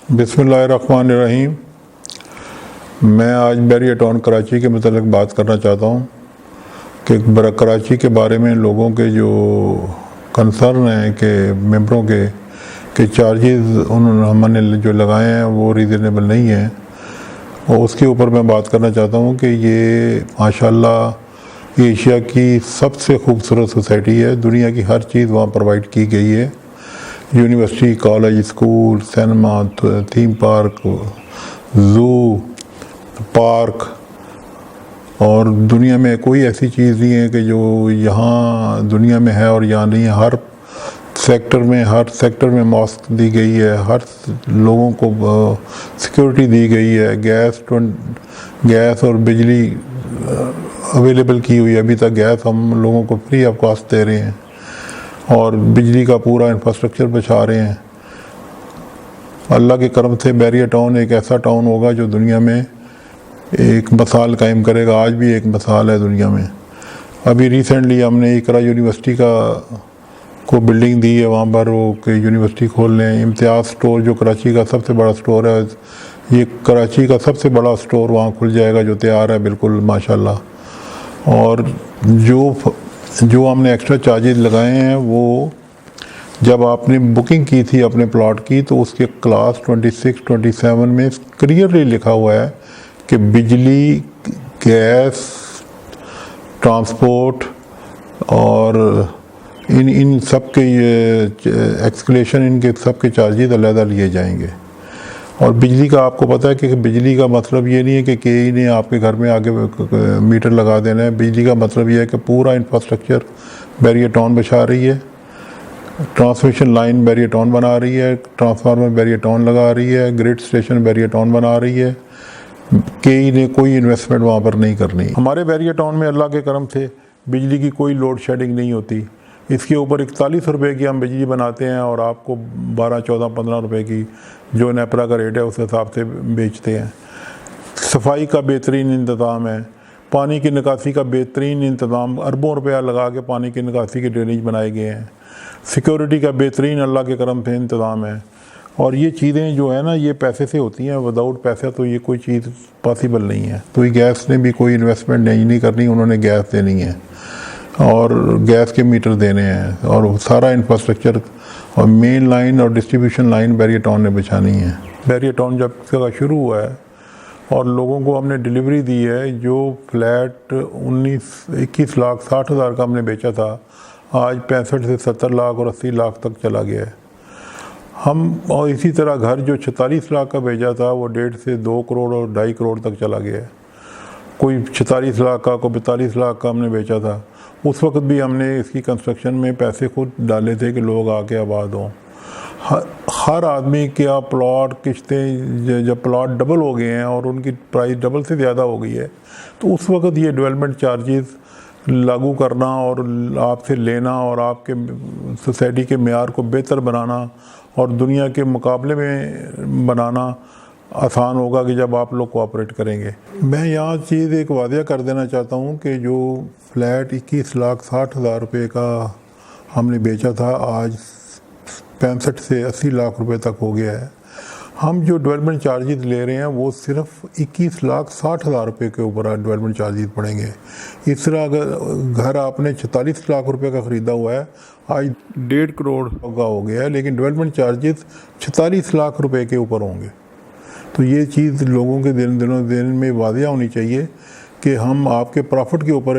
बिस्मिल्लाहिर्रहमानिर्रहीम। मैं आज बैरियर टाउन कराची के मतलब बात करना चाहता हूँ कि कराची के बारे में लोगों के जो कंसर्न हैं कि मेंबरों के चार्जेस उन्होंने हमने जो लगाए हैं वो रीज़नेबल नहीं हैं, और उसके ऊपर मैं बात करना चाहता हूँ कि ये माशाल्लाह एशिया की सबसे खूबसूरत सोसाइटी है। दुनिया की हर चीज़ वहाँ प्रोवाइड की गई है। University, college, school, cinema, theme park, zoo, park, और दुनिया में कोई ऐसी चीज़ नहीं है कि जो यहाँ दुनिया में है और यहाँ नहीं है। हर सेक्टर में मॉस्क दी गई है, हर लोगों को सिक्योरिटी दी गई है, गैस और बिजली अवेलेबल की हुई है। अभी तक गैस हम लोगों को फ्री ऑफ कॉस्ट दे रहे हैं और बिजली का पूरा इंफ्रास्ट्रक्चर बचा रहे हैं। अल्लाह के करम से बैरियर टाउन एक ऐसा टाउन होगा जो दुनिया में एक मिसाल कायम करेगा। आज भी एक मिसाल है दुनिया में। अभी रिसेंटली हमने इकरा यूनिवर्सिटी को बिल्डिंग दी है, वहाँ पर वो कि यूनिवर्सिटी खोल रहे हैं। इम्तियाज़ स्टोर जो कराची का सबसे बड़ा स्टोर है, ये कराची का सबसे बड़ा स्टोर वहाँ खुल जाएगा जो तैयार है बिल्कुल माशाल्लाह। और जो हमने एक्स्ट्रा चार्जेस लगाए हैं वो जब आपने बुकिंग की थी अपने प्लॉट की, तो उसके क्लास 26-27 में क्लियरली लिखा हुआ है कि बिजली, गैस, ट्रांसपोर्ट और इन सब के एक्सक्लेशन, इनके सब के चार्जेस अलग लिए जाएंगे। और बिजली का आपको पता है कि बिजली का मतलब ये नहीं है कि केई ने आपके घर में आगे मीटर लगा देना है। बिजली का मतलब ये है कि पूरा इंफ्रास्ट्रक्चर बैरियर टाउन बचा रही है, ट्रांसमिशन लाइन बैरियर टाउन बना रही है, ट्रांसफार्मर बैरियर टाउन लगा रही है, ग्रिड स्टेशन बैरियर टाउन बना रही है। केई ने कोई इन्वेस्टमेंट वहाँ पर नहीं करनी। हमारे बैरियर टाउन में अल्लाह के करम से बिजली की कोई लोड शेडिंग नहीं होती। इसके ऊपर 41 रुपये की हम बिजली बनाते हैं और आपको 12, 14, 15 रुपये की जो नेपरा का रेट है उस हिसाब से बेचते हैं। सफाई का बेहतरीन इंतज़ाम है, पानी की निकासी का बेहतरीन इंतज़ाम, अरबों रुपया लगा के पानी की निकासी के ड्रेनेज बनाए गए हैं। सिक्योरिटी का बेहतरीन अल्लाह के करम से इंतज़ाम है। और ये चीज़ें जो है ना, ये पैसे से होती हैं। विदाउट पैसा तो ये कोई चीज़ पॉसिबल नहीं है। तो ये गैस ने भी कोई इन्वेस्टमेंट नहीं करनी, उन्होंने गैस देनी है और गैस के मीटर देने हैं और सारा इंफ्रास्ट्रक्चर और मेन लाइन और डिस्ट्रीब्यूशन लाइन बैरियर टाउन ने बिछानी है। बैरियर टाउन जब जगह शुरू हुआ है और लोगों को हमने डिलीवरी दी है, जो फ्लैट 21 लाख 60 हज़ार का हमने बेचा था, आज 65 से 70 लाख और 80 लाख तक चला गया है। और इसी तरह घर जो 46 लाख का भेजा था वो 1.5 से 2 करोड़ और 2.5 करोड़ तक चला गया है। कोई 46 लाख का, कोई 42 लाख का हमने बेचा था। उस वक्त भी हमने इसकी कंस्ट्रक्शन में पैसे खुद डाले थे कि लोग आके आबाद हों। हर आदमी के प्लॉट किस्तें, जब प्लॉट डबल हो गए हैं और उनकी प्राइस डबल से ज़्यादा हो गई है, तो उस वक्त ये डेवलपमेंट चार्जेस लागू करना और आपसे लेना और आपके सोसाइटी के मेयार को बेहतर बनाना और दुनिया के मुकाबले में बनाना आसान होगा कि जब आप लोग कोऑपरेट करेंगे। मैं यहाँ चीज़ एक वादिया कर देना चाहता हूँ कि जो फ्लैट 21 लाख 60 हज़ार रुपये का हमने बेचा था, आज 65 से 80 लाख रुपए तक हो गया है। हम जो डेवलपमेंट चार्जेस ले रहे हैं वो सिर्फ 21 लाख 60 हज़ार रुपये के ऊपर डेवलपमेंट चार्जेस पड़ेंगे। इस तरह अगर घर आपने 46 लाख रुपए का ख़रीदा हुआ है, आज 1.5 करोड़ का हो गया है, लेकिन डेवलपमेंट चार्जेस 46 लाख रुपए के ऊपर होंगे। तो ये चीज़ लोगों के दिल में वादिया होनी चाहिए कि हम आपके प्रॉफिट के ऊपर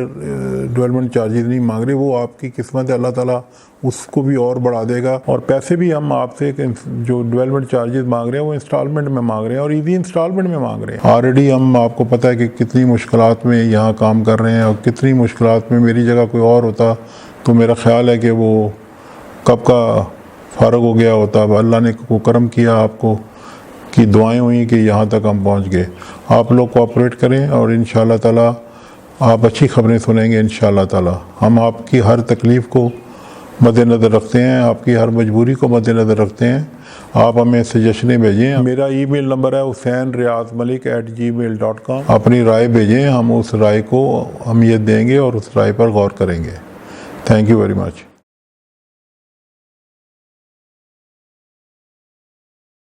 डेवलपमेंट चार्जेस नहीं मांग रहे। वो आपकी किस्मत है, अल्लाह ताला उसको भी और बढ़ा देगा। और पैसे भी हम आपसे जो डेवलपमेंट चार्जेस मांग रहे हैं वो इंस्टॉलमेंट में मांग रहे हैं और ईजी इंस्टॉलमेंट में मांग रहे हैं। ऑलरेडी हम आपको पता है कि कितनी मुश्किलात में यहाँ काम कर रहे हैं और कितनी मुश्किलात में मेरी जगह कोई और होता तो मेरा ख्याल है कि वो कब का फारग हो गया होता। अल्लाह ने को करम किया, आपको की दुआएं हुई कि यहाँ तक हम पहुँच गए। आप लोग कोऑपरेट करें और इंशाअल्लाह ताला आप अच्छी खबरें सुनेंगे इंशाअल्लाह ताला। हम आपकी हर तकलीफ़ को मद्देनज़र रखते हैं, आपकी हर मजबूरी को मद्देनज़र रखते हैं। आप हमें सजेशनें भेजें। मेरा ईमेल नंबर है husainriazmalik@gmail.com। अपनी राय भेजें, हम उस राय को अहमियत देंगे और उस राय पर गौर करेंगे। Thank you very much.